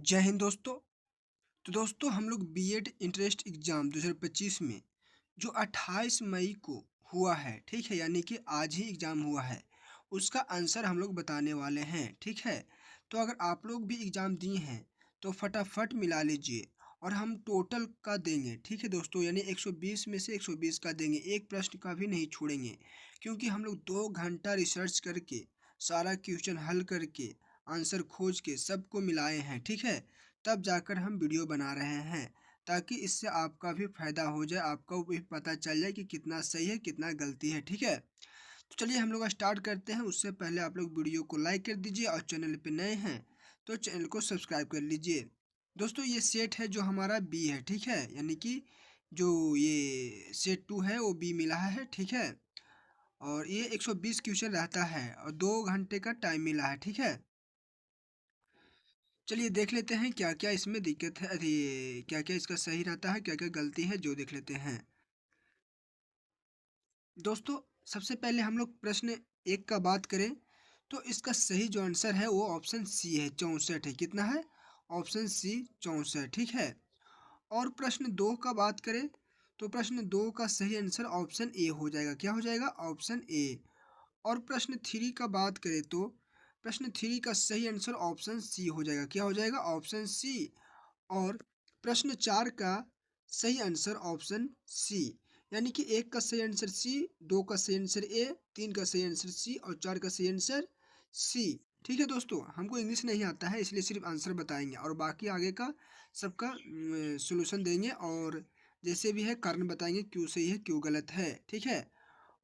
जय हिंद दोस्तों। तो दोस्तों हम लोग बीएड इंट्रेंस एग्ज़ाम 2025 में जो 28 मई को हुआ है, ठीक है? यानी कि आज ही एग्ज़ाम हुआ है, उसका आंसर हम लोग बताने वाले हैं, ठीक है? तो अगर आप लोग भी एग्ज़ाम दिए हैं, तो फटाफट मिला लीजिए और हम टोटल का देंगे, ठीक है दोस्तों? यानी 120 में से 120 का देंगे, एक प्रश्न का भी नहीं छोड़ेंगे क्योंकि हम लोग 2 घंटा रिसर्च करके, सारा क्वेश्चन हल करके, आंसर खोज के सबको मिलाए हैं, ठीक है? तब जाकर हम वीडियो बना रहे हैं ताकि इससे आपका भी फ़ायदा हो जाए, आपको भी पता चल जाए कि कितना सही है, कितना गलती है, ठीक है? तो चलिए हम लोग स्टार्ट करते हैं, उससे पहले आप लोग वीडियो को लाइक कर दीजिए और चैनल पे नए हैं, तो चैनल को सब्सक्राइब कर लीजिए। दोस्तों ये सेट है जो हमारा बी है, ठीक है? यानी कि जो ये सेट 2 है वो बी मिला है, ठीक है? और ये 120 क्वेश्चन रहता है और 2 घंटे का टाइम मिला है, ठीक है? चलिए देख लेते हैं क्या-क्या इसमें दिक्कत है, अरे क्या-क्या इसका सही रहता है, क्या-क्या गलती है जो देख लेते हैं। दोस्तों सबसे पहले हम लोग प्रश्न 1 का बात करें तो इसका सही जो आंसर है वो ऑप्शन सी है, 64 है। कितना है? ऑप्शन सी 64, ठीक है। और प्रश्न 2 का बात करें तो प्रश्न 2 का सही आंसर ऑप्शन ए हो जाएगा। क्या हो जाएगा? Option A. और प्रश्न 3 का बात करें तो प्रश्न 3 का सही आंसर ऑप्शन सी हो जाएगा। क्या हो जाएगा? Option C. और प्रश्न 4 का सही आंसर ऑप्शन सी। यानी कि 1 का सही आंसर सी, 2 का सही आंसर ए, 3 का सही आंसर सी और 4 का सही आंसर सी। ठीक है दोस्तों, हमको इंग्लिश नहीं आता है इसलिए सिर्फ आंसर बताएंगे और बाकी आगे का सबका सॉल्यूशन देंगे और जैसे भी है कारण बताएंगे क्यों सही है क्यों गलत है, ठीक है।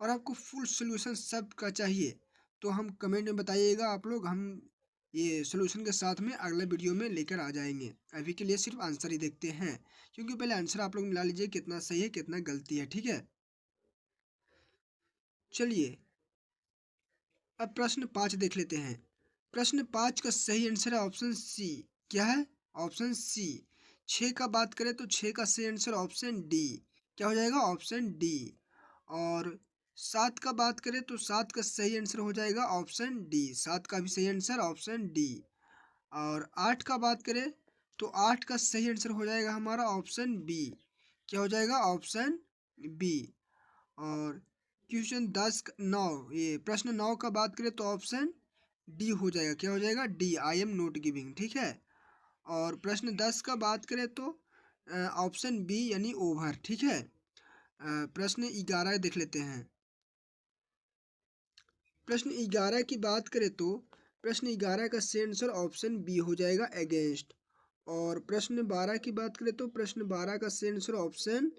और आपको फुल सॉल्यूशन सबका चाहिए तो हम कमेंट में बताइएगा आप लोग, हम ये सॉल्यूशन के साथ में अगले वीडियो में लेकर आ जाएंगे। अभी के लिए सिर्फ आंसर ही देखते हैं क्योंकि पहले आंसर आप लोग मिला लीजिए कितना सही है कितना गलती है, ठीक है। चलिए अब प्रश्न 5 देख लेते हैं। प्रश्न 5 का सही आंसर है ऑप्शन सी। क्या है? Option C. 6 का बात करें तो 6 का सही आंसर ऑप्शन डी। क्या हो जाएगा? Option D. और 7 का बात करें तो 7 का सही आंसर हो जाएगा ऑप्शन डी। 7 का भी सही आंसर ऑप्शन डी। और 8 का बात करें तो 8 का सही आंसर हो जाएगा हमारा ऑप्शन बी। क्या हो जाएगा? Option B. और क्वेश्चन 9 ये प्रश्न 9 का बात करें तो ऑप्शन डी हो जाएगा। क्या हो जाएगा? D, I am not giving, ठीक है। और प्रश्न 10 का बात करें तो ऑप्शन बी यानी ओवर, ठीक है। प्रश्न 11 देख लेते हैं। प्रश्न 11 की बात करें तो प्रश्न 11 का सही आंसर ऑप्शन बी हो जाएगा, अगेंस्ट। और प्रश्न 12 की बात करें तो प्रश्न 12 का सही आंसर ऑप्शन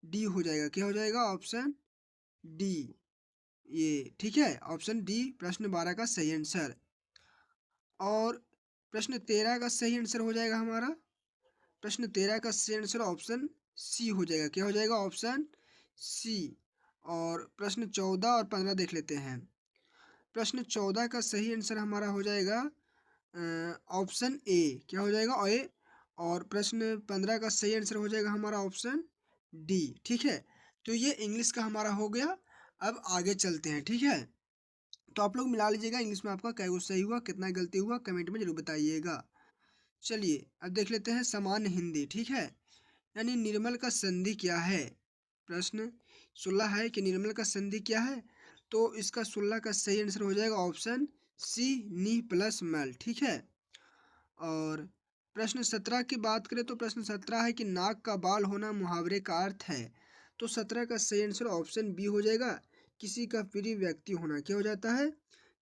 डी हो जाएगा। क्या हो जाएगा? ऑप्शन डी, ये ठीक है, ऑप्शन डी प्रश्न 12 का सही आंसर। और प्रश्न 13 का सही आंसर हो जाएगा हमारा, प्रश्न 13 का सही आंसर ऑप्शन सी हो जाएगा। क्या हो जाएगा? Option C. और प्रश्न 14 और 15 देख लेते हैं। प्रश्न 14 का सही आंसर हमारा हो जाएगा ऑप्शन ए। क्या हो जाएगा? ए। और प्रश्न 15 का सही आंसर हो जाएगा हमारा ऑप्शन डी, ठीक है। तो ये इंग्लिश का हमारा हो गया। अब आगे चलते हैं, ठीक है। तो आप लोग मिला लीजिएगा इंग्लिश में आपका क्या सही हुआ कितना गलती हुआ कमेंट में जरूर बताइएगा। चलिए अब देख लेते हैं सामान्य हिंदी, ठीक है। यानी निर्मल का संधि क्या है? प्रश्न 16 है कि निर्मल का संधि क्या है? तो इसका 16 का सही आंसर हो जाएगा ऑप्शन सी, नी प्लस मल, ठीक है। और प्रश्न 17 की बात करें तो प्रश्न 17 है कि नाक का बाल होना मुहावरे का अर्थ है। तो 17 का सही आंसर ऑप्शन बी हो जाएगा, किसी का प्रिय व्यक्ति होना। क्या हो जाता है?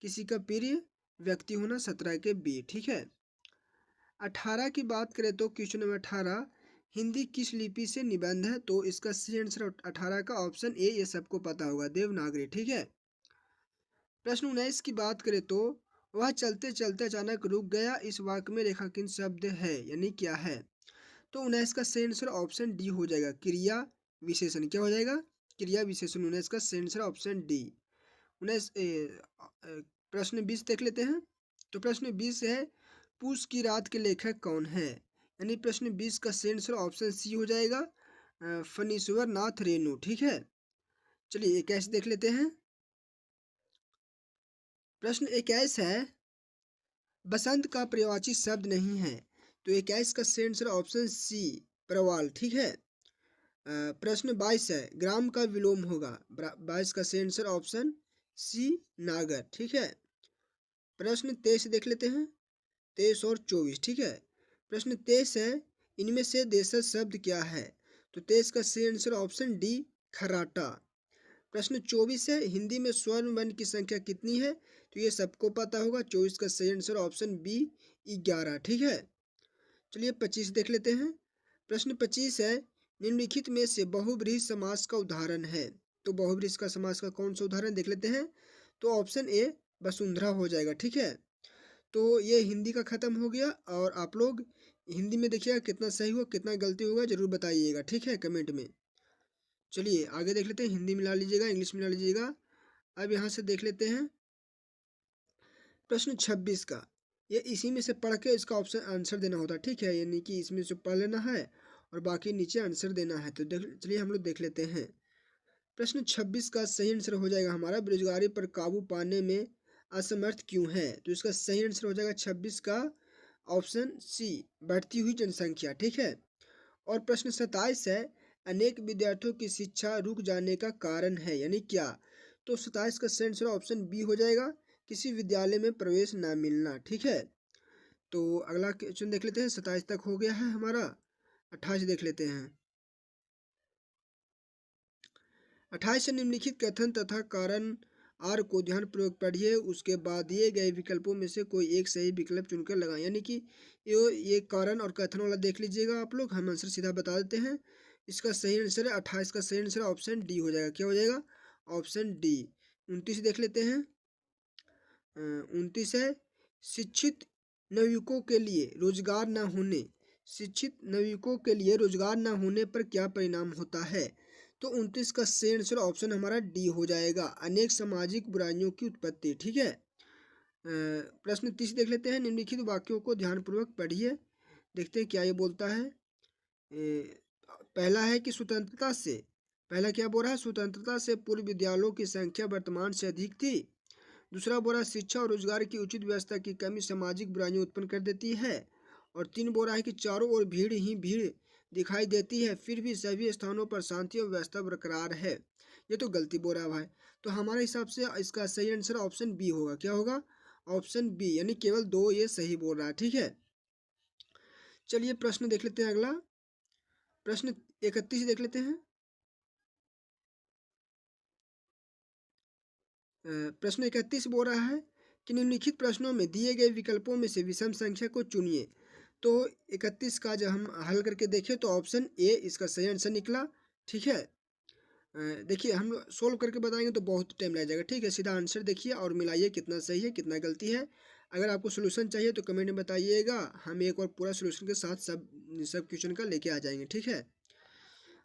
किसी का प्रिय व्यक्ति होना, 17 के बी, ठीक है। 18 की बात करें तो क्वेश्चन नंबर 18, हिंदी किस लिपि से निबंध है? तो इसका सही आंसर 18 का ऑप्शन ए, ये सबको पता होगा, देवनागरी, ठीक है। प्रश्न 19 की बात करें तो वह चलते चलते अचानक रुक गया, इस वाक्य में रेखांकित शब्द है यानी क्या है? तो 19 का सही आंसर ऑप्शन डी हो जाएगा, क्रिया विशेषण। क्या हो जाएगा? क्रिया विशेषण। 19 का सही आंसर ऑप्शन डी। 19 प्रश्न 20 देख लेते हैं। तो प्रश्न 20 है, पूस की रात के लेखक कौन है? यानी प्रश्न 20 का सही आंसर ऑप्शन सी हो जाएगा, फणीश्वर नाथ रेणु, ठीक है। चलिए 21 देख लेते हैं। प्रश्न 21 है, बसंत का पर्यायवाची शब्द नहीं है, तो 21 का सही आंसर ऑप्शन सी प्रवाल, ठीक है। प्रश्न 22 है, ग्राम का विलोम होगा। 22 का सही आंसर ऑप्शन सी नागर, ठीक है। प्रश्न 23 देख लेते हैं, 23 और 24, ठीक है। प्रश्न 23 है, इनमें से देशज शब्द क्या है। तो 23 का सही आंसर ऑप्शन डी खराटा। प्रश्न 24 है, हिंदी में स्वर्ण वर्ण की संख्या कितनी है। तो ये सबको पता होगा, 24 का सही आंसर ऑप्शन बी 11, ठीक है। चलिए 25 देख लेते हैं। प्रश्न 25 है, निम्नलिखित में से बहुब्रीहि समास का उदाहरण है। तो बहुब्रीहि का समास का कौन सा उदाहरण देख लेते हैं। तो ऑप्शन ए वसुंधरा हो जाएगा, ठीक है। तो ये हिंदी का खत्म हो गया, और आप लोग हिंदी में देखिएगा कितना सही हुआ कितना गलती होगा जरूर बताइएगा, ठीक है, कमेंट में। चलिए आगे देख लेते हैं, हिंदी मिला लीजिएगा इंग्लिश मिला लीजिएगा। अब यहाँ से देख लेते हैं प्रश्न 26 का। ये इसी में से पढ़ के इसका ऑप्शन आंसर देना होता है, ठीक है, यानी कि इसमें से पढ़ लेना है और बाकी नीचे आंसर देना है। तो चलिए हम लोग देख लेते हैं। प्रश्न 26 का सही आंसर हो जाएगा हमारा, बेरोजगारी पर काबू पाने में असमर्थ क्यों है। तो इसका सही आंसर हो जाएगा 26 का ऑप्शन सी बढ़ती हुई जनसंख्या, ठीक है। और प्रश्न 27 है, अनेक विद्यार्थियों की शिक्षा रुक जाने का कारण है, यानी क्या। तो 27 का सही आंसर ऑप्शन बी हो जाएगा, किसी विद्यालय में प्रवेश ना मिलना, ठीक है। तो अगला क्वेश्चन देख लेते हैं, 27 तक हो गया है हमारा। 28 देख लेते हैं। 28 से निम्नलिखित कथन तथा कारण आर को ध्यानपूर्वक पढ़िए, उसके बाद दिए गए विकल्पों में से कोई एक सही विकल्प चुनकर लगाएं। यानी कि ये कारण और कथन वाला देख लीजिएगा आप लोग, हम आंसर सीधा बता देते हैं। इसका सही आंसर है 28 का सही आंसर ऑप्शन डी हो जाएगा। क्या हो जाएगा, ऑप्शन डी। 29 देख लेते हैं। 29 है, शिक्षित नवयुवकों के लिए रोजगार न होने, शिक्षित नवयुवकों के लिए रोजगार न होने पर क्या परिणाम होता है। तो 29 का सही आंसर ऑप्शन हमारा डी हो जाएगा, अनेक सामाजिक बुराइयों की उत्पत्ति, ठीक है। प्रश्न 30 देख लेते हैं, निम्नलिखित वाक्यों को ध्यानपूर्वक पढ़िए, देखते हैं क्या ये बोलता है। पहला है कि स्वतंत्रता से, पहला क्या बोल रहा है, स्वतंत्रता से पूर्व विद्यालयों की संख्या वर्तमान से अधिक थी। दूसरा बोल रहा है, शिक्षा और रोजगार की उचित व्यवस्था की कमी सामाजिक बुराइयां उत्पन्न कर देती है। और 3 बोल रहा है कि चारों ओर भीड़ ही भीड़ दिखाई देती है, फिर भी सभी स्थानों पर शांति और व्यवस्था बरकरार है। ये तो गलती बोल रहा है भाई। तो हमारे हिसाब से इसका सही आंसर ऑप्शन बी होगा। क्या होगा, ऑप्शन बी, यानी केवल 2 ये सही बोल रहा है, ठीक है। चलिए प्रश्न देख लेते हैं अगला। प्रश्न 31 देख लेते हैं। प्रश्न 31 बोल रहा है कि निम्नलिखित प्रश्नों में दिए गए विकल्पों में से विषम संख्या को चुनिए। तो 31 का जब हम हल करके देखें तो ऑप्शन ए इसका सही आंसर निकला, ठीक है। देखिए हम सोल्व करके बताएंगे तो बहुत टाइम लग जाएगा, ठीक है। सीधा आंसर देखिए और मिलाइए कितना सही है कितना गलती है। अगर आपको सोल्यूशन चाहिए तो कमेंट में बताइएगा, हम एक और पूरा सोल्यूशन के साथ सब सब क्वेश्चन का लेके आ जाएंगे, ठीक है।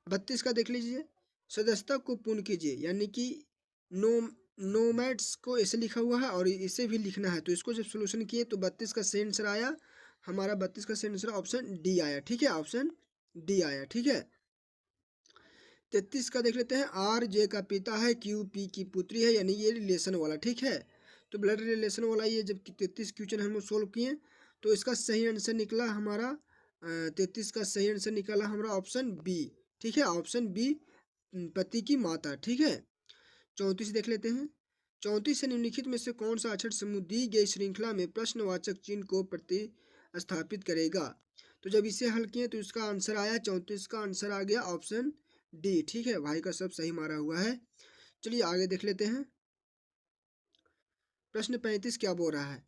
32 का देख लीजिए, सदस्यता को पूर्ण कीजिए, यानी कि नो नोमैड्स को ऐसे लिखा हुआ है और इसे भी लिखना है। तो इसको जब सोल्यूशन किए तो 32 का सही आंसर आया हमारा, 32 का सही आंसर ऑप्शन डी आया, ठीक है, ऑप्शन डी आया, ठीक है। 33 का देख लेते हैं, आर जे का पिता है, क्यू पी की पुत्री है, यानी ये रिलेशन वाला, ठीक है। तो ब्लड रिलेशन वाला ये जब 33 क्वेश्चन हम लोग सोल्व किए तो इसका सही आंसर निकला हमारा 33 का सही आंसर निकला हमारा ऑप्शन बी, ठीक है, ऑप्शन बी पति की माता, ठीक है। 34 देख लेते हैं। 34 से निम्नलिखित में से कौन सा अक्षर समूह दी गई श्रृंखला में प्रश्नवाचक चिन्ह को प्रतिस्थापित करेगा। तो जब इसे हल किए तो इसका आंसर आया 34 का आंसर आ गया ऑप्शन डी, ठीक है। भाई का सब सही मारा हुआ है। चलिए आगे देख लेते हैं। प्रश्न 35 क्या बोल रहा है।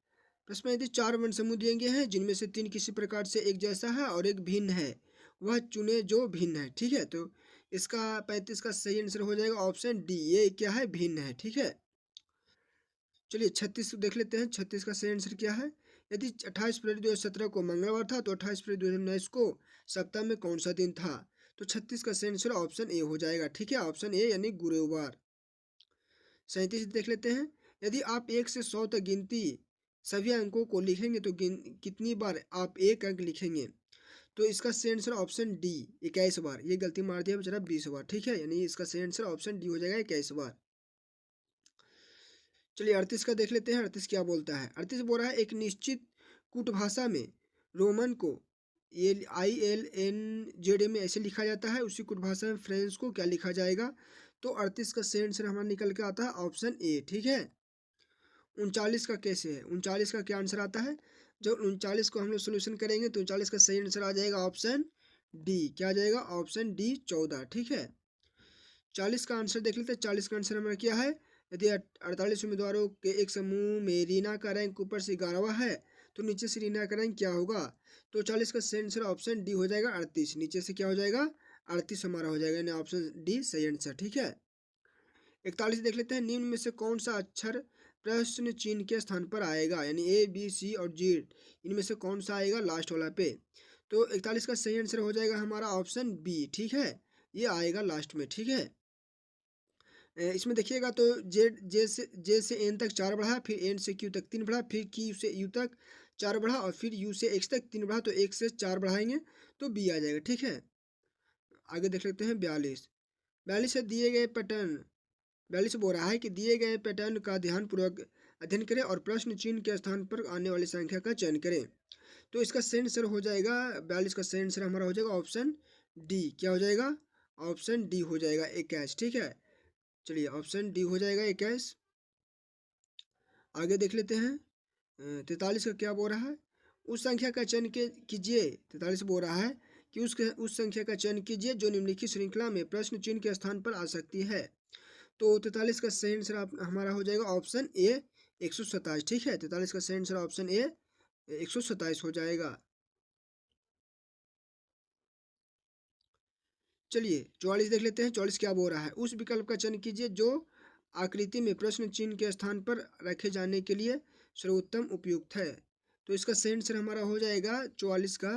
प्रश्न 35, 4 वर्ण समूह दिए गए हैं जिनमें से 3 किसी प्रकार से एक जैसा है और एक भिन्न है, वह चुने जो भिन्न है, ठीक है। तो इसका 35 का सही आंसर हो जाएगा ऑप्शन डी, ये क्या है, भिन्न है, ठीक है। चलिए 36 देख लेते हैं, 36 का सही आंसर क्या है। यदि 28 फरवरी 2017 को मंगलवार था तो 28 फरवरी 2019 को सप्ताह में कौन सा दिन था। तो 36 का सही आंसर ऑप्शन ए हो जाएगा, ठीक है, ऑप्शन ए यानी गुरुवार। 37 देख लेते हैं, यदि आप 1 से 100 तक गिनती सभी अंकों को लिखेंगे तो कितनी बार आप एक अंक लिखेंगे। तो इसका सही आंसर ऑप्शन डी 21 बार। ये गलती मार दिया बेचारा 20 बार, ठीक है, यानी इसका सही आंसर ऑप्शन डी हो जाएगा 21 बार। चलिए 38 का देख लेते हैं, 38 क्या बोलता है। 38 बोल रहा है, एक निश्चित कूटभाषा में रोमन को ये ILNZ में ऐसे लिखा जाता है। उसी कुछ भाषा में फ्रेंच को क्या लिखा जाएगा? तो 38 का सही आंसर हमारा निकल के आता है ऑप्शन ए। ठीक है। 39 का कैसे है? 39 का क्या आंसर आता है? जब 39 को हम लोग सोल्यूशन करेंगे तो 39 का सही आंसर आ जाएगा ऑप्शन डी। क्या आ जाएगा? Option D 14। ठीक है। 40 का आंसर देख लेते हैं। 40 का आंसर हमारा क्या है? यदि 48 उम्मीदवारों के एक समूह में रीना का रैंक ऊपर से 11वां है तो नीचे से रीना का रैंक क्या होगा? तो 40 का सही आंसर ऑप्शन डी हो जाएगा 38। नीचे से क्या हो जाएगा? 38 हमारा हो जाएगा, यानी ऑप्शन डी सही आंसर। ठीक है। 41 देख लेते हैं। निम्न में से कौन सा अक्षर प्रश्न चिन्ह के स्थान पर आएगा? यानी ए बी सी और जी, इनमें से कौन सा आएगा लास्ट वाला पे? तो 41 का सही आंसर हो जाएगा हमारा ऑप्शन बी। ठीक है, ये आएगा लास्ट में। ठीक है। इसमें देखिएगा तो जे से एन तक 4 बढ़ा, फिर एन से क्यू तक 3 बढ़ा, फिर क्यू से यू तक 4 बढ़ा और फिर यू से एक्स तक 3 बढ़ा, तो 1 से 4 बढ़ाएंगे तो बी आ जाएगा। ठीक है। आगे देख लेते हैं 42। 42 से दिए गए पैटर्न 42 बोल रहा है कि दिए गए पैटर्न का ध्यानपूर्वक अध्ययन करें और प्रश्न चिन्ह के स्थान पर आने वाली संख्या का चयन करें। तो इसका सही आंसर हो जाएगा 42 का सही आंसर हमारा हो जाएगा ऑप्शन डी। क्या हो जाएगा? ऑप्शन डी हो जाएगा 21। ठीक है। चलिए ऑप्शन डी हो जाएगा 21। आगे देख लेते हैं। 43 का क्या बोल रहा है? उस संख्या का चयन कीजिए। 43 बोल रहा है कि उस संख्या का चयन कीजिए जो निम्नलिखित श्रृंखला में प्रश्न चिन्ह के स्थान पर आ सकती है। तो 43 का सही आंसर हमारा हो जाएगा ऑप्शन ए 127। ठीक है। 43 का सही आंसर ऑप्शन ए 127 हो जाएगा। चलिए 44 देख लेते हैं। 44 क्या बोल रहा है? उस विकल्प का चयन कीजिए जो आकृति में प्रश्न चिन्ह के स्थान पर रखे जाने के लिए सर्वोत्तम उपयुक्त है। तो इसका सही आंसर हमारा हो जाएगा 44 का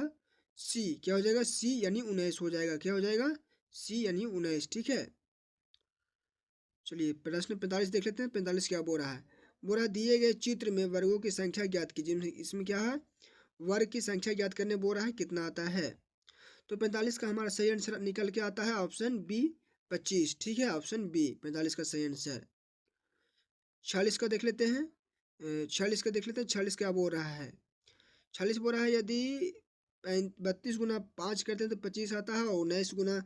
सी। क्या हो जाएगा? सी यानी 19 हो जाएगा। क्या हो जाएगा? सी यानी 19। ठीक है। चलिए प्रश्न 45 देख लेते हैं। 45 क्या बोल रहा है? बोल रहा है दिए गए चित्र में वर्गों की संख्या ज्ञात कीजिए। इसमें क्या है? वर्ग की संख्या ज्ञात करने बोल रहा है, कितना आता है? तो 45 का हमारा सही आंसर निकल के आता है ऑप्शन बी 25। ठीक है। ऑप्शन बी 45 का सही आंसर। 46 का देख लेते हैं। 46 का देख लेते हैं। 46 क्या बोल रहा है? 46 बोल रहा है यदि 32 गुना 5 करते हैं तो 25 आता है, और 19 गुना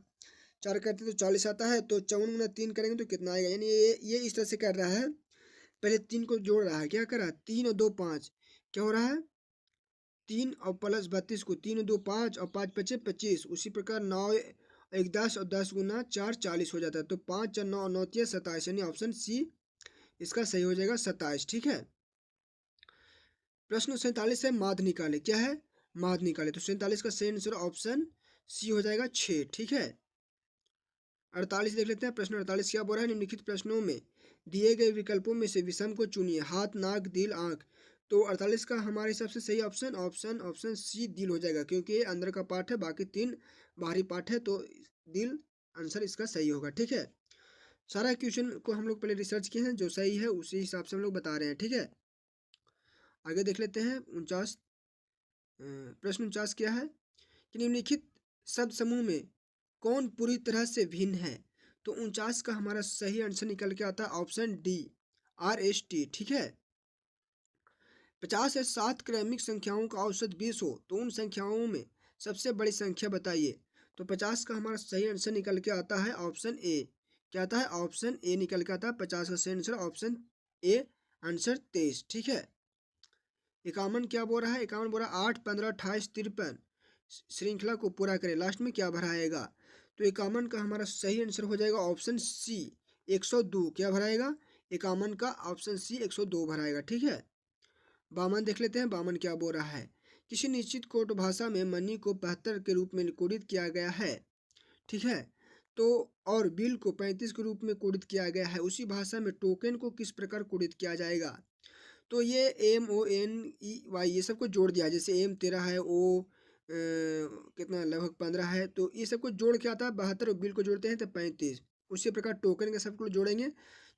4 करते हैं तो 40 आता है, तो 54 गुना 3 करेंगे तो कितना आएगा? यानी ये इस तरह से कर रहा है। पहले 3 को जोड़ रहा है। क्या कर रहा है? 3 और 2 5। क्या हो रहा है? 3 और प्लस 32 को 3 और 2 5 और 5 पचे 25। उसी प्रकार 9 एक 10 और 10 गुना 4 40 हो जाता है। तो 5 और 9 9 27, यानी ऑप्शन सी इसका सही हो जाएगा 27। ठीक है। प्रश्न 47 है माध्य निकाले। क्या है? माध्य निकाले। तो 47 का सही आंसर ऑप्शन सी हो जाएगा 6। ठीक है। 48 देख लेते हैं। प्रश्न 48 क्या बोल रहा है? निम्नलिखित प्रश्नों में दिए गए विकल्पों में से विषम को चुनिए। हाथ, नाक, दिल, आंख। तो 48 का हमारे हिसाब से सही ऑप्शन ऑप्शन ऑप्शन सी दिल हो जाएगा, क्योंकि ये अंदर का पार्ट है, बाकी 3 बाहरी पार्ट है, तो दिल आंसर इसका सही होगा। ठीक है। सारा क्वेश्चन को हम लोग पहले रिसर्च किए हैं, जो सही है उसी हिसाब से हम लोग बता रहे हैं। ठीक है। आगे देख लेते हैं 49। प्रश्न 49 क्या है कि निम्नलिखित शब्द समूह में कौन पूरी तरह से भिन्न है? तो 49 का हमारा सही आंसर निकल के आता है ऑप्शन डी RST। ठीक है। 50 या 7 क्रमिक संख्याओं का औसत 20 हो तो उन संख्याओं में सबसे बड़ी संख्या बताइए। तो 50 का हमारा सही आंसर निकल के आता है ऑप्शन ए। क्या आता है? ऑप्शन ए निकल के आता है। 50 का सही आंसर ऑप्शन ए आंसर 23। ठीक है। 51 क्या बोल रहा है? 51 बोल रहा है 8 15 28 53 श्रृंखला को पूरा करें, लास्ट में क्या भराएगा? तो 51 का हमारा सही आंसर हो जाएगा ऑप्शन सी 102। क्या भराएगा? 51 का ऑप्शन सी 102 भराएगा। ठीक है। 52 देख लेते हैं। 52 क्या बोल रहा है? किसी निश्चित कोड भाषा में मनी को 72 के रूप में कोडित किया गया है। ठीक है। तो और बिल को 35 के रूप में कोडित किया गया है। उसी भाषा में टोकन को किस प्रकार कोडित किया जाएगा? तो ये MONEY ये सबको जोड़ दिया। जैसे एम 13 है, ओ कितना लगभग 15 है, तो ये सबको जोड़ के आता है 72, और बिल को जोड़ते हैं तो 35। उसी प्रकार टोकन के सबको जोड़ेंगे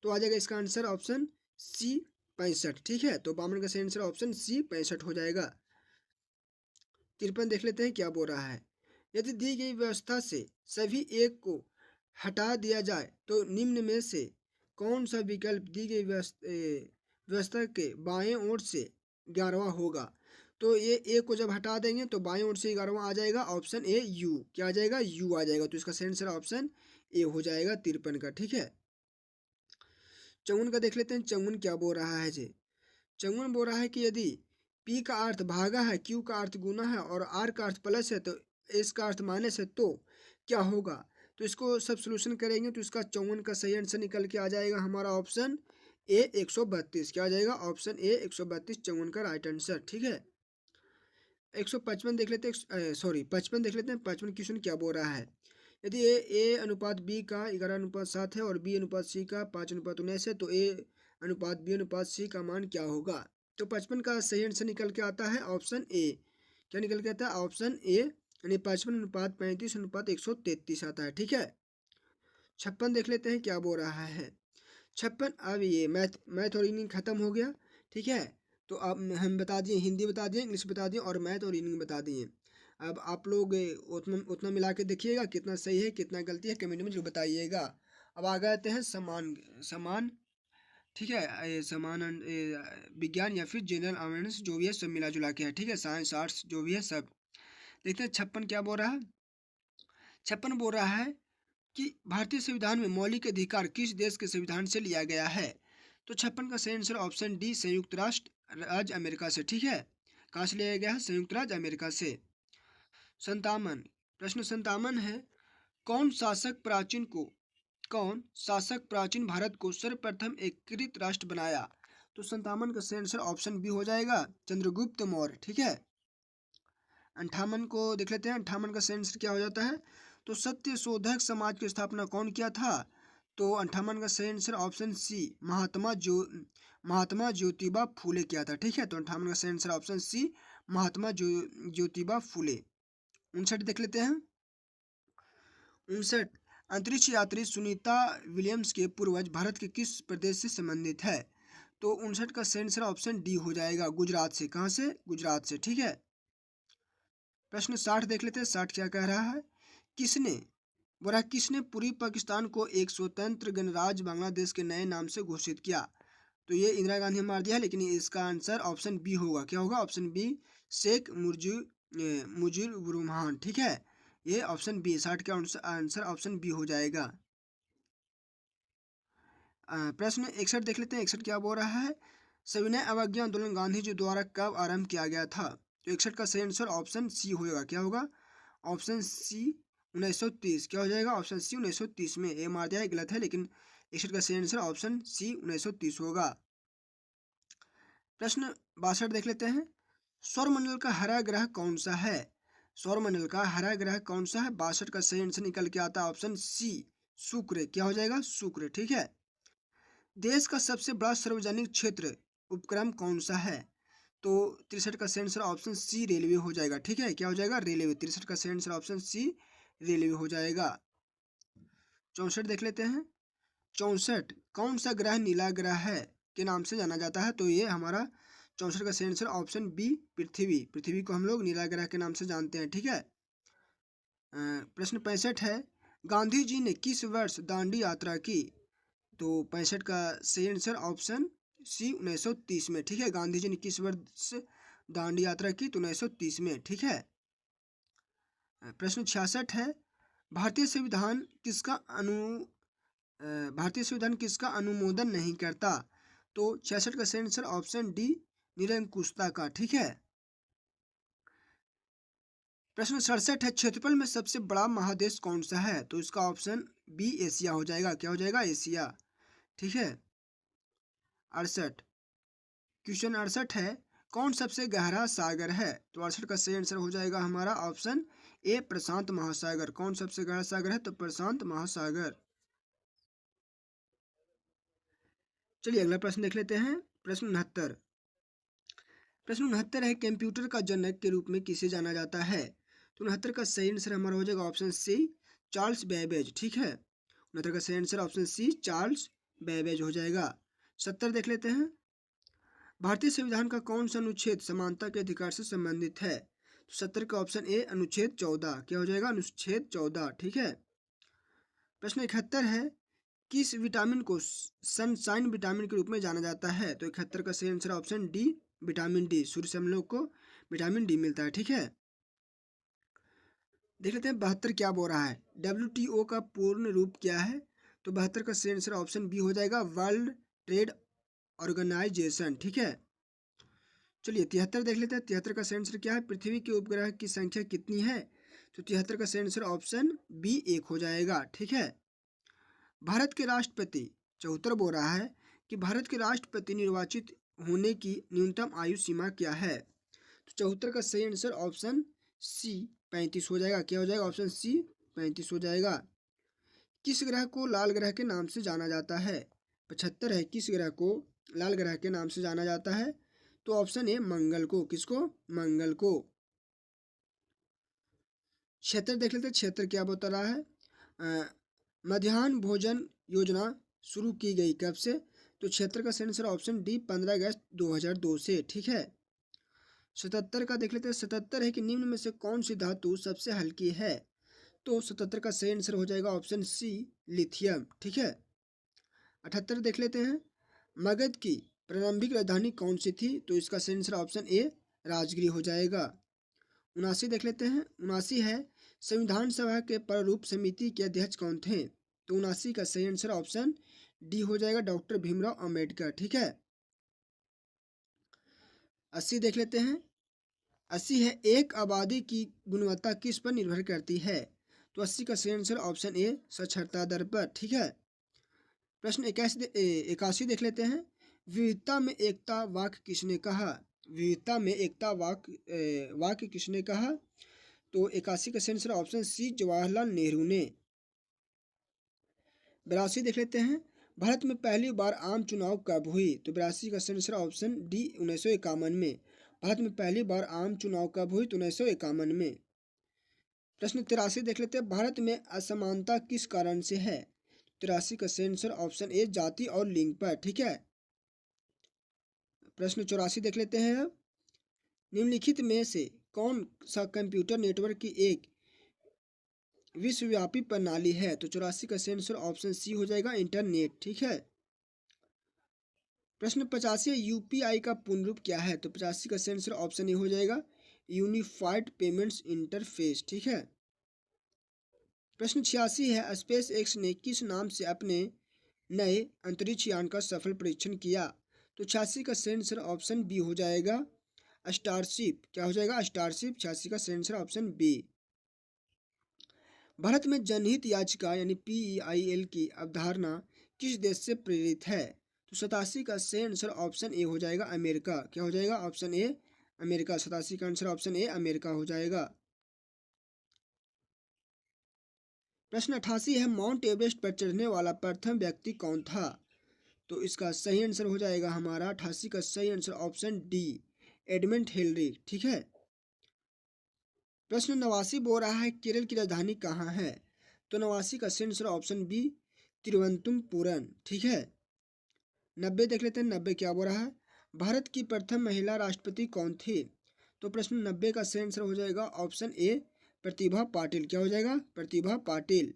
तो आ जाएगा इसका आंसर ऑप्शन सी 65। ठीक है। तो 52 का सही आंसर ऑप्शन सी 65 हो जाएगा। 53 देख लेते हैं क्या बोल रहा है? यदि दी गई व्यवस्था से सभी एक को हटा दिया जाए तो निम्न में से कौन सा विकल्प दी गई व्यवस्था के बाएं ओर से 11वां होगा? तो ये ए को जब हटा देंगे तो बाईं ओर से 11वां आ जाएगा ऑप्शन ए यू। क्या आ जाएगा? यू आ जाएगा। तो इसका सही आंसर ऑप्शन ए हो जाएगा 53 का। ठीक है, चौवन का देख लेते हैं। चौवन क्या बोल रहा है जी? चौवन बोल रहा है कि यदि पी का अर्थ भागा है, क्यू का अर्थ गुना है और आर का अर्थ प्लस है तो एस का अर्थ माइनस है तो क्या होगा? तो इसको सब सोल्यूशन करेंगे तो इसका चौवन का सही आंसर निकल के आ जाएगा हमारा ऑप्शन ए 132। क्या आ जाएगा? ऑप्शन ए 132 चौवन का राइट आंसर। ठीक है, 155 देख लेते हैं। सॉरी 55 देख लेते हैं। 55 क्वेश्चन क्या बोल रहा है? यदि ए अनुपात बी का 11:7 है और बी अनुपात सी का 5:19 है तो ए अनुपात बी अनुपात सी का मान क्या होगा? तो 55 का सही आंसर निकल के आता है ऑप्शन ए। क्या निकल के आता है? ऑप्शन ए, यानी 55 अनुपात 35 अनुपात 133 आता है। ठीक है, 56 देख लेते हैं क्या बोल रहा है? 56, अब ये मैथ और रीजनिंग खत्म हो गया। ठीक है, तो अब हम बता दिए, हिंदी बता दिए, इंग्लिश बता दिए और मैथ और रीजनिंग बता दिए। अब आप लोग उतना उतना मिला के देखिएगा कितना सही है कितना गलती है, कमेंट में जो बताइएगा। अब आ गए हैं समान समान। ठीक है, समान विज्ञान या फिर जनरल अवेयरनेस जो भी है सब मिला जुला के है। ठीक है, साइंस आर्ट्स जो भी है सब। देखते हैं 56 क्या बोल रहा है? 56 बोल रहा है कि भारतीय संविधान में मौलिक अधिकार किस देश के संविधान से लिया गया है? तो 56 का सही आंसर ऑप्शन डी संयुक्त राष्ट्र राज्य अमेरिका से। ठीक है, कहाँ से लिया गया है? संयुक्त राज्य अमेरिका से। 57, प्रश्न 57 है, कौन शासक प्राचीन भारत को सर्वप्रथम एकीकृत राष्ट्र बनाया? तो 57 का सही आंसर ऑप्शन बी हो जाएगा चंद्रगुप्त मौर्य। ठीक है, 58 को देख लेते हैं। 58 का सही आंसर क्या हो जाता है? तो सत्य शोधक समाज की स्थापना कौन किया था? तो 58 का सही आंसर ऑप्शन सी महात्मा ज्योतिबा फूले किया था। ठीक है, तो 58 का सही आंसर ऑप्शन सी महात्मा ज्योतिबा फूले। 59 देख लेते हैं। 59, अंतरिक्ष यात्री सुनीता विलियम्स के पूर्वज भारत के किस प्रदेश से संबंधित है? तो 59 का सही आंसर ऑप्शन डी हो जाएगा गुजरात से। कहाँ से? गुजरात से। ठीक है, प्रश्न 60 देख लेते हैं। 60 क्या कह रहा है? किसने पूर्वी पाकिस्तान को एक स्वतंत्र गणराज्य बांग्लादेश के नए नाम से घोषित किया? तो ये इंदिरा गांधी ने मार दिया है, लेकिन इसका आंसर ऑप्शन बी होगा। क्या होगा? Option B Sheikh Mujibur Rahman. ठीक है, ये ऑप्शन बी 60 का आंसर ऑप्शन बी हो जाएगा। प्रश्न 61 देख लेते हैं। 61 क्या बोल रहा है? सविनय अवज्ञा आंदोलन गांधी जी द्वारा कब आरंभ किया गया था? तो 61 का सही आंसर ऑप्शन सी होगा। क्या होगा? Option C 1930। क्या हो जाएगा? ऑप्शन सी 1930 में। ए मार दिया है, गलत है, लेकिन 61 का सही आंसर ऑप्शन सी 1930 होगा। प्रश्न 62 देख लेते हैं। सौरमंडल का हरा ग्रह कौन सा है? सौरमंडल का हरा ग्रह कौन सा है? 62 का सही आंसर निकल के आता है ऑप्शन सी शुक्र। क्या हो जाएगा? शुक्र। ठीक है, देश का सबसे बड़ा सार्वजनिक क्षेत्र उपक्रम कौन सा है? तो 63 का सही आंसर ऑप्शन सी रेलवे हो जाएगा। ठीक है, क्या हो जाएगा? रेलवे। 63 का सही आंसर ऑप्शन सी रेलवे हो जाएगा। 64 देख लेते हैं। 64, कौन सा ग्रह नीला ग्रह है के नाम से जाना जाता है? तो ये हमारा 64 का सही आंसर ऑप्शन बी पृथ्वी। पृथ्वी को हम लोग नीला ग्रह के नाम से जानते हैं। ठीक है, प्रश्न 65 है, गांधी जी ने किस वर्ष दांडी यात्रा की? तो 65 का सही आंसर ऑप्शन सी 1930 में। ठीक है, गांधी जी ने किस वर्ष दांडी यात्रा की? तो 1930 में। ठीक है, प्रश्न 66 है, भारतीय संविधान किसका भारतीय संविधान किसका अनुमोदन नहीं करता? तो 66 का सही आंसर ऑप्शन डी निरंकुशता का। ठीक है, प्रश्न 67 है, क्षेत्रफल में सबसे बड़ा महादेश कौन सा है? तो इसका ऑप्शन बी एशिया हो जाएगा। क्या हो जाएगा? एशिया। ठीक है, 68, क्वेश्चन 68 है, कौन सबसे गहरा सागर है? तो 68 का सही आंसर हो जाएगा हमारा ऑप्शन ए प्रशांत महासागर। कौन सबसे गहरा सागर है? तो प्रशांत महासागर। चलिए अगला प्रश्न देख लेते हैं। प्रश्न 69, प्रश्न 69 है, कंप्यूटर का जनक के रूप में किसे जाना जाता है? तो 69 का सही आंसर हमारा हो जाएगा ऑप्शन सी चार्ल्स बेबेज। ठीक है, 69 का सही answer option C Charles Babbage हो जाएगा। 70 देख लेते हैं, भारतीय संविधान का कौन सा अनुच्छेद समानता के अधिकार से संबंधित है? तो 70 का ऑप्शन ए अनुच्छेद 14। क्या हो जाएगा? अनुच्छेद 14। ठीक है, प्रश्न 71 है, किस विटामिन को सनशाइन विटामिन के रूप में जाना जाता है? तो 71 का सही answer option D vitamin D. सूर्य से हम लोग को विटामिन डी मिलता है। ठीक है, देख लेते हैं 72 क्या बोल रहा है। WTO का पूर्ण रूप क्या है? तो 72 का सही आंसर ऑप्शन बी हो जाएगा, वर्ल्ड ट्रेड ऑर्गेनाइजेशन। ठीक है, चलिए 73 देख लेते हैं। 73 का सही आंसर क्या है? पृथ्वी के उपग्रह की संख्या कितनी है? तो 73 का सही आंसर ऑप्शन बी 1 हो जाएगा। ठीक है, भारत के राष्ट्रपति 74 बोल रहा है कि भारत के राष्ट्रपति निर्वाचित होने की न्यूनतम आयु सीमा क्या है? तो 74 का सही आंसर ऑप्शन सी 35 हो जाएगा। क्या हो जाएगा? ऑप्शन सी 35 हो जाएगा। किस ग्रह को लाल ग्रह के नाम से जाना जाता है? 75 है, किस ग्रह को लाल ग्रह के नाम से जाना जाता है? तो ऑप्शन ए मंगल को। किसको? मंगल को। 76 देख लेते हैं। 76 क्या बता रहा है? मध्याह्न भोजन योजना शुरू की गई कब से? तो 76 का सही आंसर ऑप्शन डी 15 अगस्त 2002 से। ठीक है, 77 का देख लेते हैं। 77 है कि निम्न में से कौन सी धातु सबसे हल्की है? तो 77 का सही आंसर हो जाएगा ऑप्शन सी लिथियम। ठीक है, 78 देख लेते हैं। मगध की प्रारंभिक राजधानी कौन सी थी? तो इसका सही आंसर ऑप्शन ए राजगिरी हो जाएगा। 79 देख लेते हैं। 79 है संविधान सभा के प्रारूप समिति के अध्यक्ष कौन थे? तो 79 का सही आंसर ऑप्शन डी हो जाएगा, डॉक्टर भीमराव अंबेडकर। ठीक है, 80 देख लेते हैं। 80 है एक आबादी की गुणवत्ता किस पर निर्भर करती है? तो 80 का सही आंसर ऑप्शन ए साक्षरता दर पर। ठीक है, प्रश्न 81 देख लेते हैं। विविधता में एकता वाक्य किसने कहा? विविधता में एकता वाक्य किसने कहा? तो 81 का सही answer option C Jawaharlal Nehru ने। 82 देख लेते हैं। भारत में पहली बार आम चुनाव कब हुई? तो 82 का सही आंसर ऑप्शन डी 1951 में। भारत में पहली बार आम चुनाव कब हुई? तो 1951 में। प्रश्न 83 देख लेते हैं। भारत में असमानता किस कारण से है? 83 का सही आंसर ऑप्शन ए जाति और लिंग पर। ठीक है, प्रश्न 84 देख लेते हैं। अब निम्नलिखित में से कौन सा कंप्यूटर नेटवर्क की एक विश्वव्यापी प्रणाली है? तो 84 का सही आंसर ऑप्शन सी हो जाएगा, इंटरनेट। ठीक है, प्रश्न 85 यूपीआई का पूर्ण रूप क्या है? तो 85 का सही आंसर ऑप्शन ए हो जाएगा, यूनिफाइड पेमेंट्स इंटरफेस। ठीक है, प्रश्न 86 है स्पेस एक्स ने किस नाम से अपने नए अंतरिक्ष यान का सफल परीक्षण किया? तो 86 का सही आंसर ऑप्शन बी हो जाएगा, स्टारशिप। क्या हो जाएगा? स्टारशिप। 86 का सही आंसर ऑप्शन बी। भारत में जनहित याचिका यानी PEIL की अवधारणा किस देश से प्रेरित है? तो 87 का सही आंसर ऑप्शन ए हो जाएगा, अमेरिका। क्या हो जाएगा? Option A America. 87 का आंसर ऑप्शन ए अमेरिका हो जाएगा। प्रश्न 88 है माउंट एवरेस्ट पर चढ़ने वाला प्रथम व्यक्ति कौन था? तो इसका सही आंसर हो जाएगा हमारा 88 का सही answer option D Edmund Hillary. ठीक है, प्रश्न 89 बोल रहा है केरल की राजधानी कहाँ है? तो 89 का सही आंसर ऑप्शन बी तिरुवनंतपुरम। ठीक है, 90 देख लेते हैं। 90 क्या बोल रहा है? भारत की प्रथम महिला राष्ट्रपति कौन थी? तो प्रश्न 90 का सही आंसर हो जाएगा ऑप्शन ए प्रतिभा पाटिल। क्या हो जाएगा? प्रतिभा पाटिल।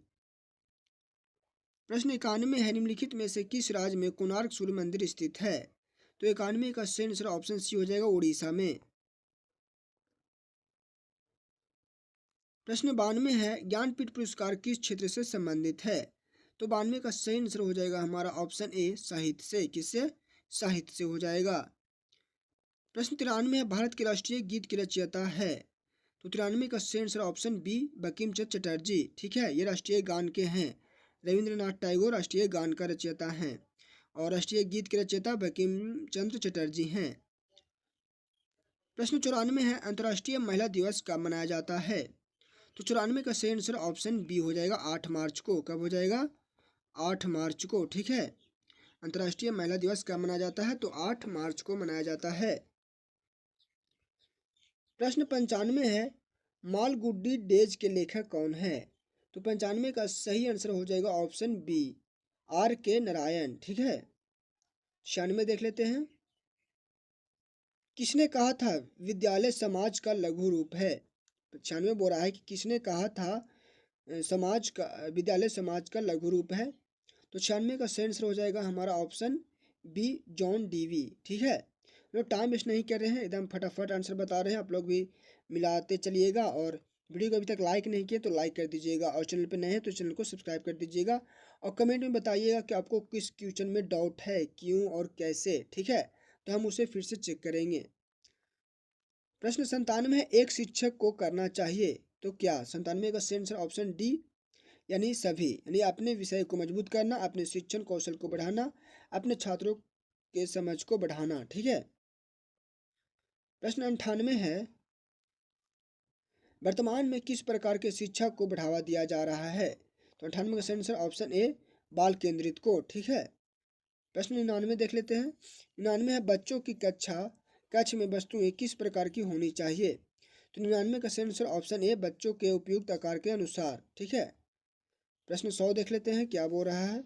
प्रश्न 91 है निम्नलिखित में से किस राज्य में कोणार्क सूर्य मंदिर स्थित है? तो 91 का सही आंसर ऑप्शन सी हो जाएगा, उड़ीसा में। प्रश्न 92 है ज्ञानपीठ पुरस्कार किस क्षेत्र से संबंधित है? तो 92 का सही आंसर हो जाएगा हमारा ऑप्शन ए साहित्य से। किससे? साहित्य से हो जाएगा। प्रश्न 93 है भारत के राष्ट्रीय गीत की रचयिता है? तो 93 का सही answer option B Bankim Chandra Chatterjee. ठीक है, ये राष्ट्रीय गान के हैं। रविंद्रनाथ टैगोर राष्ट्रीय गान का रचयिता हैं और राष्ट्रीय गीत के रचयिता बंकिम चंद्र चटर्जी हैं। प्रश्न 94 है अंतर्राष्ट्रीय महिला दिवस कब मनाया जाता है? तो 94 का सही आंसर ऑप्शन बी हो जाएगा, 8 मार्च को। कब हो जाएगा? 8 मार्च को। ठीक है, अंतर्राष्ट्रीय महिला दिवस कब मनाया जाता है? तो 8 मार्च को मनाया जाता है। प्रश्न 95 है मालगुडी डेज के लेखक कौन है? तो 95 का सही आंसर हो जाएगा ऑप्शन बी RK नारायण। ठीक है, 96 देख लेते हैं। किसने कहा था विद्यालय समाज का लघु रूप है? 96 बोल रहा है कि किसने कहा था समाज का विद्यालय समाज का लघु रूप है? तो 96 का सही आंसर हो जाएगा हमारा ऑप्शन बी जॉन डीवी। ठीक है, लोग टाइम वेस्ट नहीं कर रहे हैं, एकदम फटाफट आंसर बता रहे हैं। आप लोग भी मिलाते चलिएगा और वीडियो को अभी तक लाइक नहीं किए तो लाइक कर दीजिएगा और चैनल पर नए हैं तो चैनल को सब्सक्राइब कर दीजिएगा और कमेंट में बताइएगा कि आपको किस क्वेश्चन में डाउट है, क्यों और कैसे, ठीक है। तो हम उसे फिर से चेक करेंगे। प्रश्न 97 है, एक शिक्षक को करना चाहिए तो क्या? 97 का सही आंसर ऑप्शन डी यानी सभी, यानी अपने विषय को मजबूत करना, अपने शिक्षण कौशल को बढ़ाना, अपने छात्रों के समझ को बढ़ाना, ठीक है। प्रश्न 98 है, वर्तमान में किस प्रकार के शिक्षा को बढ़ावा दिया जा रहा है? तो 98 का सही आंसर ऑप्शन ए बाल केंद्रित को, ठीक है। प्रश्न 99 देख लेते हैं। 99 है, बच्चों की कक्ष में वस्तुएं किस प्रकार की होनी चाहिए? तो 99 का सही आंसर ऑप्शन ए बच्चों के उपयुक्त आकार के अनुसार, ठीक है। प्रश्न 100 देख लेते हैं क्या बोल रहा है।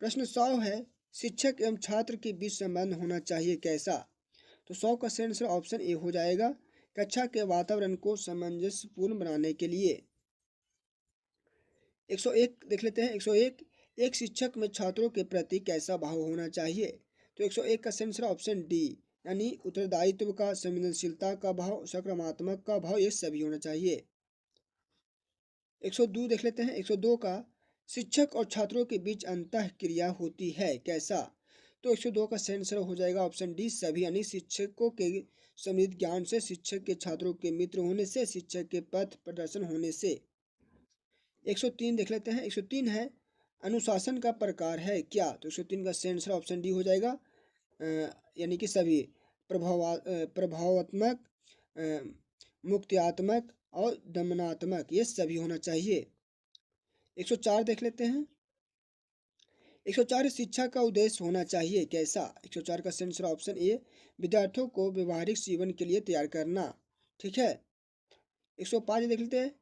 प्रश्न 100 है, शिक्षक एवं छात्र के बीच संबंध होना चाहिए कैसा? तो 100 का सही आंसर ऑप्शन ए हो जाएगा, कक्षा के वातावरण को सामंजस्यपूर्ण बनाने के लिए। 101 देख लेते हैं। 101, एक शिक्षक में छात्रों के प्रति कैसा भाव होना चाहिए? तो 101 का सही आंसर ऑप्शन डी यानी उत्तरदायित्व का, संवेदनशीलता का भाव, सकारात्मक का भाव, ये सभी होना चाहिए। 102 देख लेते हैं। 102 का, शिक्षक और छात्रों के बीच अंतः क्रिया होती है कैसा? तो 102 का सही आंसर हो जाएगा ऑप्शन डी सभी, यानी शिक्षकों के समृद्ध ज्ञान से, शिक्षक के छात्रों के मित्र होने से, शिक्षक के पथ प्रदर्शन होने से। 103 देख लेते हैं। 103 है, अनुशासन का प्रकार है क्या? तो 103 का सही आंसर ऑप्शन डी हो जाएगा, यानी कि सभी, प्रभावात्मक, मुक्त्यात्मक और दमनात्मक, ये सभी होना चाहिए। 104 देख लेते हैं। 104 शिक्षा का उद्देश्य होना चाहिए कैसा? 104 का सही आंसर ऑप्शन ए विद्यार्थियों को व्यवहारिक जीवन के लिए तैयार करना, ठीक है। 105 देख लेते हैं,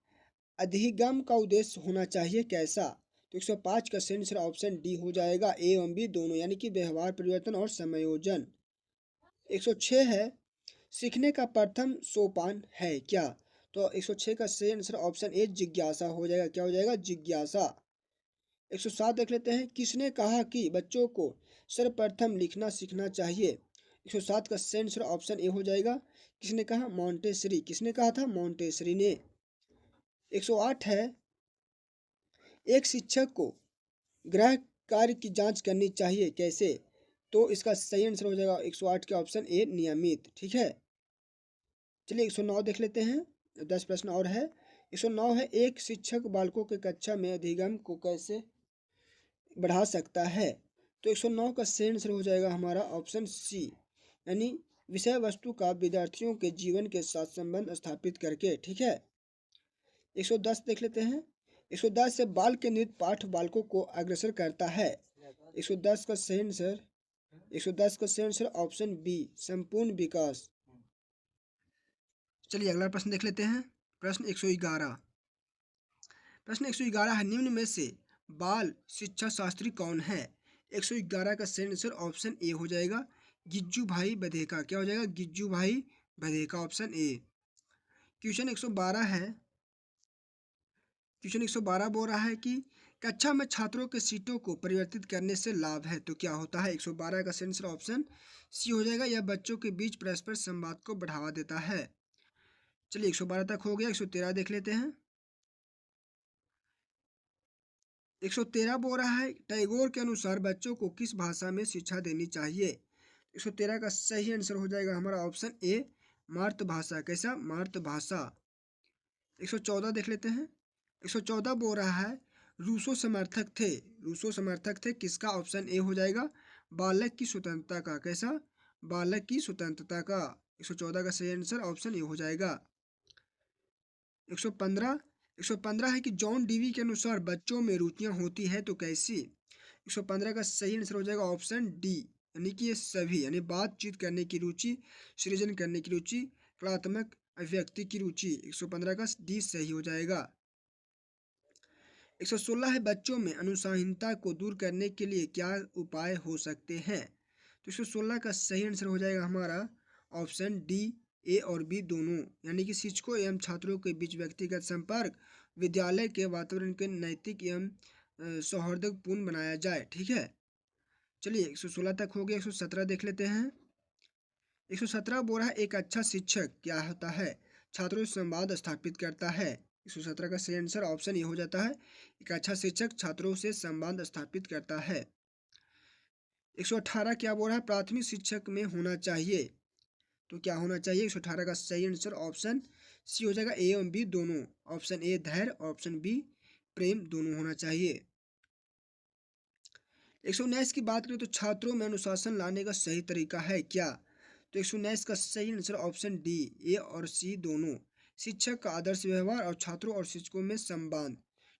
अधिगम का उद्देश्य होना चाहिए कैसा? तो 105 का सही आंसर ऑप्शन डी हो जाएगा, ए एवं बी दोनों, यानी कि व्यवहार परिवर्तन और समायोजन। 106 है, सीखने का प्रथम सोपान है क्या? तो 106 का सही आंसर ऑप्शन ए जिज्ञासा हो जाएगा, क्या हो जाएगा? जिज्ञासा। 107 देख लेते हैं, किसने कहा कि बच्चों को सर्वप्रथम लिखना सीखना चाहिए? 107 का सही आंसर ऑप्शन ए हो जाएगा, किसने कहा? मॉन्टेसरी। किसने कहा था? मॉन्टेसरी ने। 108 है, एक शिक्षक को गृह कार्य की जांच करनी चाहिए कैसे? तो इसका सही आंसर हो जाएगा 108 के ऑप्शन ए नियमित, ठीक है। चलिए 109 देख लेते हैं, 10 प्रश्न और है। 109 है, एक शिक्षक बालकों के कक्षा में अधिगम को कैसे बढ़ा सकता है? तो 109 का सही आंसर हो जाएगा हमारा ऑप्शन सी, यानी विषय वस्तु का विद्यार्थियों के जीवन के साथ संबंध स्थापित करके, ठीक है। 110 देख लेते हैं। 110 से बाल केंद्रित पाठ बालकों को अग्रसर करता है। 110 का सही आंसर 110 का सही आंसर ऑप्शन बी संपूर्ण विकास। चलिए अगला प्रश्न देख लेते हैं। प्रश्न 111। प्रश्न 111 है, निम्न में से बाल शिक्षा शास्त्री कौन है? 111 का सही आंसर ऑप्शन ए हो जाएगा, गिज्जू भाई बधेका। क्या हो जाएगा? गिज्जू भाई बधेका, ऑप्शन ए। क्वेश्चन 112 है। क्वेश्चन 112 बोल रहा है कि कक्षा में छात्रों के सीटों को परिवर्तित करने से लाभ है तो क्या होता है? 112 का सही आंसर ऑप्शन सी हो जाएगा, यह बच्चों के बीच परस्पर संवाद को बढ़ावा देता है। चलिए 112 तक हो गया। 113 देख लेते हैं। 113 बोल रहा है, टैगोर के अनुसार बच्चों को किस भाषा में शिक्षा देनी चाहिए? 113 का सही आंसर हो जाएगा हमारा ऑप्शन ए मातृभाषा। कैसा? मातृभाषा। 114 देख लेते हैं। 114 बोल रहा है, रूसो समर्थक थे। रूसो समर्थक थे किसका? ऑप्शन ए हो जाएगा, बालक की स्वतंत्रता का। कैसा? बालक की स्वतंत्रता का। 114 का सही आंसर ऑप्शन ए हो जाएगा। 115 है कि जॉन डीवी के अनुसार बच्चों में रुचियां होती है तो कैसी? 115 का सही आंसर हो जाएगा ऑप्शन डी, यानी कि ये सभी, यानी बातचीत करने की रुचि, सृजन करने की रुचि, कलात्मक अभिव्यक्ति की रुचि। 115 का डी सही हो जाएगा। 116 है, बच्चों में अनुशासनहीनता को दूर करने के लिए क्या उपाय हो सकते हैं? तो 116 का सही आंसर हो जाएगा हमारा ऑप्शन डी, ए और बी दोनों, यानी कि शिक्षकों एवं छात्रों के बीच व्यक्तिगत संपर्क विद्यालय के वातावरण के नैतिक एवं सौहार्दपूर्ण बनाया जाए, ठीक है। चलिए 116 तक हो गया। 117 देख लेते हैं। 117 बोल रहा है एक अच्छा शिक्षक क्या होता है? छात्रों से संवाद स्थापित करता है। 117 का सही आंसर ऑप्शन ए हो जाता है। एक अच्छा शिक्षक छात्रों से संवाद स्थापित करता है। 118 क्या बोल रहा है प्राथमिक शिक्षक में होना चाहिए? तो क्या होना चाहिए? 118 का सही आंसर ऑप्शन सी हो जाएगा, ए और बी दोनों। ऑप्शन ए धैर्य, ऑप्शन बी प्रेम दोनों होना चाहिए। 119 की बात करें तो छात्रों में अनुशासन लाने का सही तरीका है क्या? तो 119 का सही आंसर ऑप्शन डी, ए और सी दोनों। शिक्षक का आदर्श व्यवहार और छात्रों और शिक्षकों में संवाद।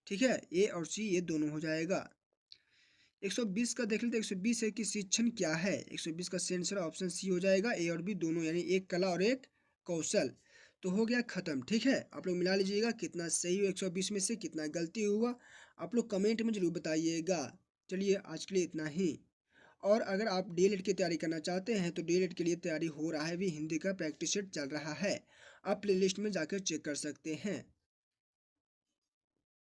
ठीक है, ए और सी ये दोनों हो जाएगा। 120 का देख लेते हैं। 120 है कि शिक्षण क्या है? 120 का सही आंसर ऑप्शन सी हो जाएगा, ए और बी दोनों, यानी एक कला और एक कौशल। तो हो गया खत्म। ठीक है, आप लोग मिला लीजिएगा कितना सही हुआ 120 में से, कितना गलती हुआ आप लोग कमेंट में जरूर बताइएगा। चलिए आज के लिए इतना ही। और अगर आप डीएलएड की तैयारी करना चाहते हैं तो डीएलएड के लिए तैयारी हो रहा है, भी हिंदी का प्रैक्टिस सेट चल रहा है, आप प्लेलिस्ट में जाकर चेक कर सकते हैं।